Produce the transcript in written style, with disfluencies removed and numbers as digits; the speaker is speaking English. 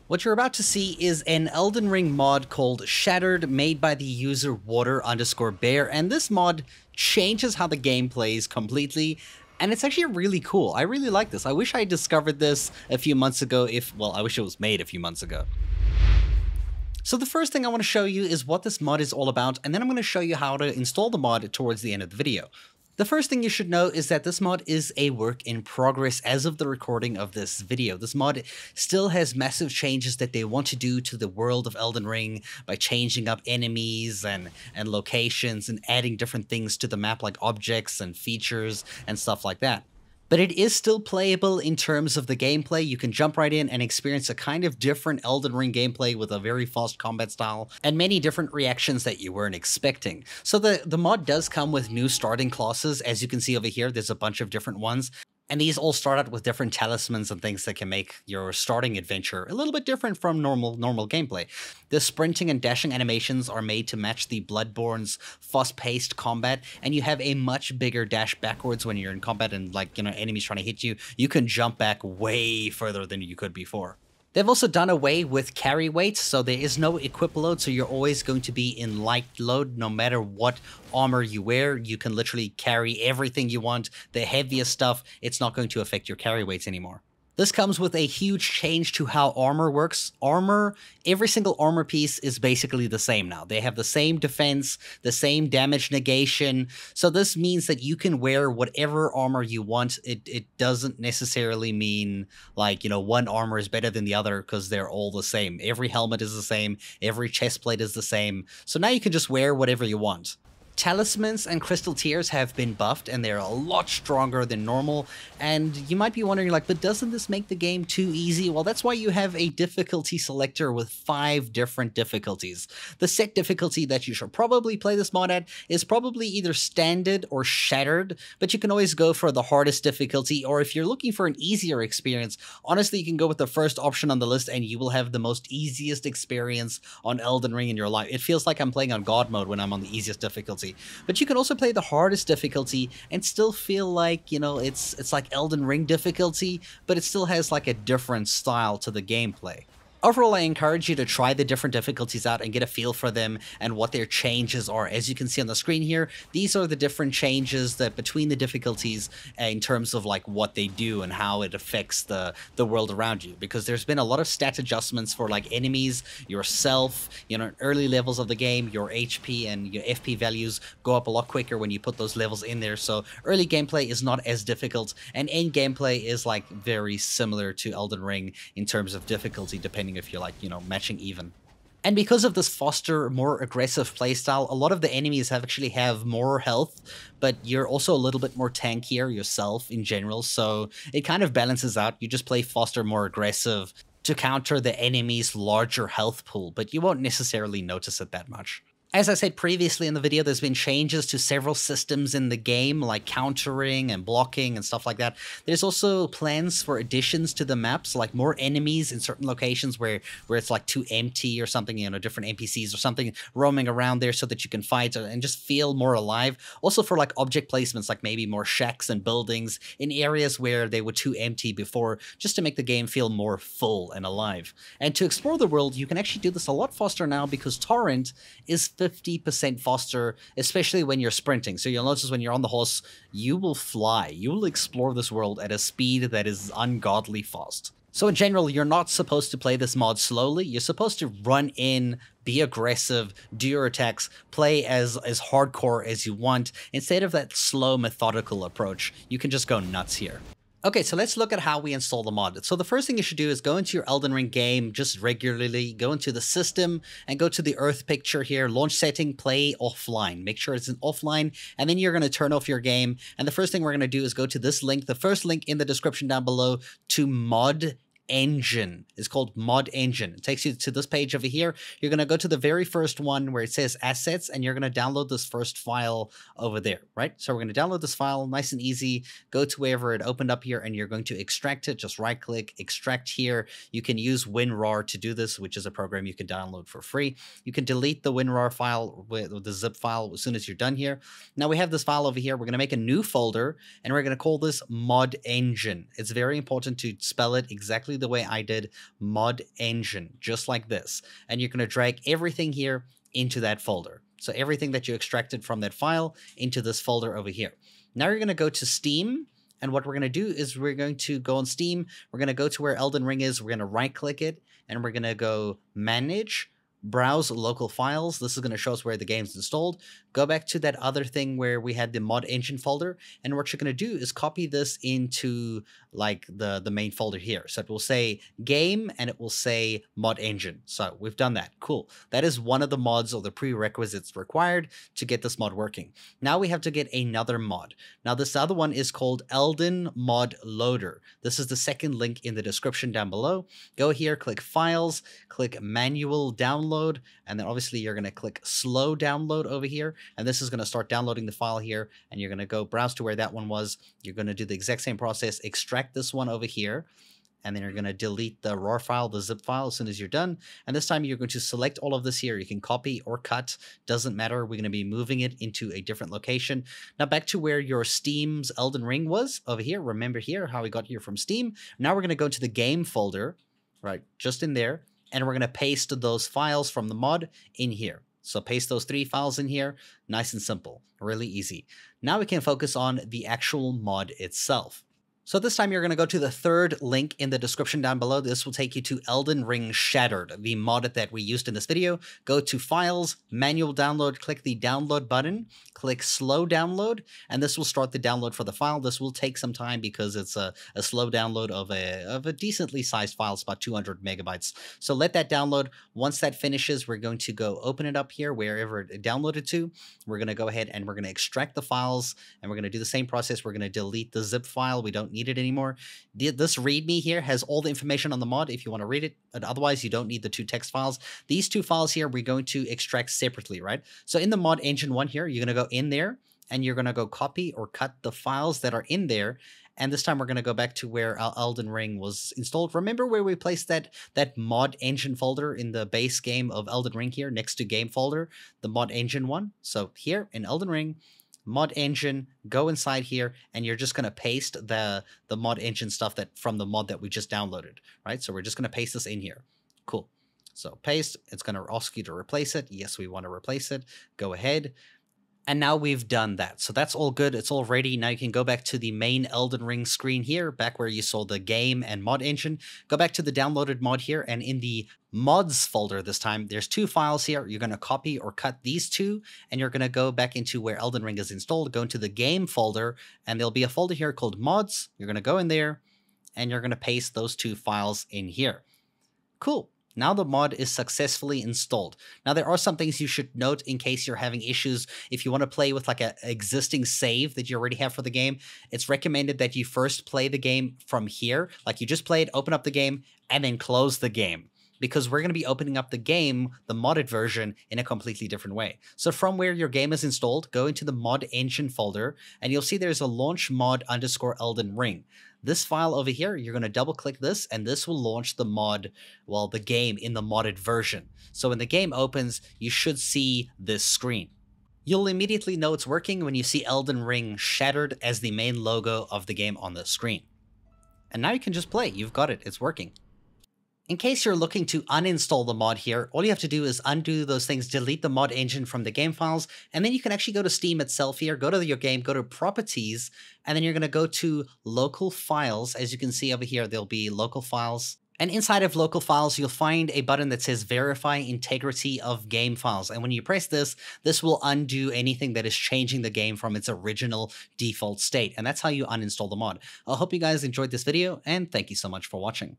What you're about to see is an Elden Ring mod called Shattered, made by the user water_bear, and this mod changes how the game plays completely, and it's actually really cool. I really like this. I wish I discovered this a few months ago well, I wish it was made a few months ago. So the first thing I want to show you is what this mod is all about, and then I'm going to show you how to install the mod towards the end of the video. The first thing you should know is that this mod is a work in progress as of the recording of this video. This mod still has massive changes that they want to do to the world of Elden Ring by changing up enemies and locations and adding different things to the map like objects and features and stuff like that. But it is still playable in terms of the gameplay. You can jump right in and experience a kind of different Elden Ring gameplay with a very fast combat style and many different reactions that you weren't expecting. So the mod does come with new starting classes. As you can see over here, there's a bunch of different ones. And these all start out with different talismans and things that can make your starting adventure a little bit different from normal gameplay. The sprinting and dashing animations are made to match the Bloodborne's fast-paced combat, and you have a much bigger dash backwards when you're in combat and, like, enemies trying to hit you. You can jump back way further than you could before. They've also done away with carry weight, so there is no equip load, so you're always going to be in light load no matter what armor you wear. You can literally carry everything you want. The heaviest stuff, it's not going to affect your carry weights anymore. This comes with a huge change to how armor works. Every single armor piece is basically the same now. They have the same defense, the same damage negation. So this means that you can wear whatever armor you want. It doesn't necessarily mean like, one armor is better than the other because they're all the same. Every helmet is the same. Every chest plate is the same. So now you can just wear whatever you want. Talismans and crystal tears have been buffed, and they're a lot stronger than normal, and you might be wondering, like, but doesn't this make the game too easy? Well, that's why you have a difficulty selector with 5 different difficulties. The set difficulty that you should probably play this mod at is probably either standard or shattered, but you can always go for the hardest difficulty, or if you're looking for an easier experience, honestly, you can go with the first option on the list, and you will have the most easiest experience on Elden Ring in your life. It feels like I'm playing on God mode when I'm on the easiest difficulty. But you can also play the hardest difficulty and still feel like, it's like Elden Ring difficulty, but it still has like a different style to the gameplay. Overall, I encourage you to try the different difficulties out and get a feel for them and what their changes are. As you can see on the screen here, these are the different changes that between the difficulties in terms of like what they do and how it affects the world around you. Because there's been a lot of stat adjustments for like enemies, yourself, early levels of the game, your HP and your FP values go up a lot quicker when you put those levels in there. So early gameplay is not as difficult, and end gameplay is like very similar to Elden Ring in terms of difficulty, depending if you're like, matching even. And because of this faster, more aggressive playstyle, a lot of the enemies actually have more health, but you're also a little bit more tankier yourself in general, so it kind of balances out. You just play faster, more aggressive to counter the enemy's larger health pool, but you won't necessarily notice it that much. As I said previously in the video, there's been changes to several systems in the game, like countering and blocking and stuff like that. There's also plans for additions to the maps, like more enemies in certain locations where it's like too empty or something, different NPCs or something roaming around there so that you can fight and just feel more alive. Also for like object placements, like maybe more shacks and buildings in areas where they were too empty before, just to make the game feel more full and alive. And to explore the world, you can actually do this a lot faster now because Torrent is 50% faster, especially when you're sprinting. So you'll notice when you're on the horse, you will fly. You will explore this world at a speed that is ungodly fast. So in general, you're not supposed to play this mod slowly. You're supposed to run in, be aggressive, do your attacks, play as hardcore as you want. Instead of that slow, methodical approach, you can just go nuts here. Okay, so let's look at how we install the mod. So the first thing you should do is go into your Elden Ring game just regularly, go into the system and go to the Earth picture here, launch setting, play offline. Make sure it's in offline, and then you're going to turn off your game. And the first thing we're going to do is go to this link, the first link in the description down below, to Mod Engine. It's called Mod Engine. It takes you to this page over here. You're going to go to the very first one where it says assets, and you're going to download this first file over there, right? So we're going to download this file, nice and easy. Go to wherever it opened up here, and you're going to extract it. Just right click, extract here. You can use WinRAR to do this, which is a program you can download for free. You can delete the WinRAR file with the zip file as soon as you're done here. Now we have this file over here. We're going to make a new folder, and we're going to call this Mod Engine. It's very important to spell it exactly exactly the way I did mod engine, just like this. And you're going to drag everything here into that folder. So everything that you extracted from that file into this folder over here. Now you're going to go to Steam. And what we're going to do is we're going to go on Steam. We're going to go to where Elden Ring is. We're going to right click it and we're going to go Manage, Browse Local Files. This is going to show us where the game's installed. Go back to that other thing where we had the mod engine folder. And what you're going to do is copy this into like the main folder here. So it will say game and it will say mod engine. So we've done that. Cool. That is one of the mods or the prerequisites required to get this mod working. Now we have to get another mod. Now this other one is called Elden Mod Loader. This is the second link in the description down below. Go here, click Files, click Manual Download, and then obviously you're going to click Slow Download over here. And this is going to start downloading the file here, and you're going to go browse to where that one was. You're going to do the exact same process, extract this one over here, and then you're going to delete the RAR file, the zip file, as soon as you're done. And this time you're going to select all of this here. You can copy or cut, doesn't matter. We're going to be moving it into a different location. Now back to where your Steam's Elden Ring was over here. Remember here how we got here from Steam. Now we're going to go to the game folder, right, just in there, and we're going to paste those files from the mod in here. So paste those 3 files in here, nice and simple, really easy. Now we can focus on the actual mod itself. So this time you're going to go to the third link in the description down below. This will take you to Elden Ring Shattered, the mod that we used in this video. Go to Files, Manual Download, click the Download button, click Slow Download, and this will start the download for the file. This will take some time because it's a slow download of a decently sized file. It's about 200 megabytes. So let that download. Once that finishes, we're going to go open it up here wherever it downloaded to. We're going to go ahead and we're going to extract the files, and we're going to do the same process. We're going to delete the zip file. We don't need it anymore. This README here has all the information on the mod if you want to read it, but otherwise you don't need the 2 text files. These 2 files here we're going to extract separately, right? So in the mod engine one here, you're going to go in there and you're going to go copy or cut the files that are in there. And this time we're going to go back to where our Elden Ring was installed. Remember where we placed that mod engine folder in the base game of Elden Ring here next to game folder, the mod engine one. So here in Elden Ring, mod engine, go inside here, and you're just going to paste the mod engine stuff that from the mod that we just downloaded, right? So we're just going to paste this in here. Cool. So paste, it's going to ask you to replace it. Yes, we want to replace it. Go ahead. And now we've done that. So that's all good. It's all ready. Now you can go back to the main Elden Ring screen here, back where you saw the game and mod engine. Go back to the downloaded mod here, and in the mods folder this time, there's 2 files here. You're going to copy or cut these 2, and you're going to go back into where Elden Ring is installed, go into the game folder, and there'll be a folder here called mods. You're going to go in there, and you're going to paste those 2 files in here. Cool. Now the mod is successfully installed. Now there are some things you should note in case you're having issues. If you want to play with like an existing save that you already have for the game, it's recommended that you first play the game from here. Like you just play it, open up the game, and then close the game. Because we're going to be opening up the game, the modded version, in a completely different way. So from where your game is installed, go into the mod engine folder, and you'll see there's a launch mod _ Elden Ring. This file over here, you're going to double click this, and this will launch the mod, well, the game in the modded version. So when the game opens, you should see this screen. You'll immediately know it's working when you see Elden Ring Shattered as the main logo of the game on the screen. And now you can just play. You've got it. It's working. In case you're looking to uninstall the mod here, all you have to do is undo those things, delete the mod engine from the game files, and then you can actually go to Steam itself here, go to your game, go to Properties, and then you're going to go to Local Files. As you can see over here, there'll be Local Files. And inside of Local Files, you'll find a button that says Verify Integrity of Game Files. And when you press this, this will undo anything that is changing the game from its original default state. And that's how you uninstall the mod. I hope you guys enjoyed this video, and thank you so much for watching.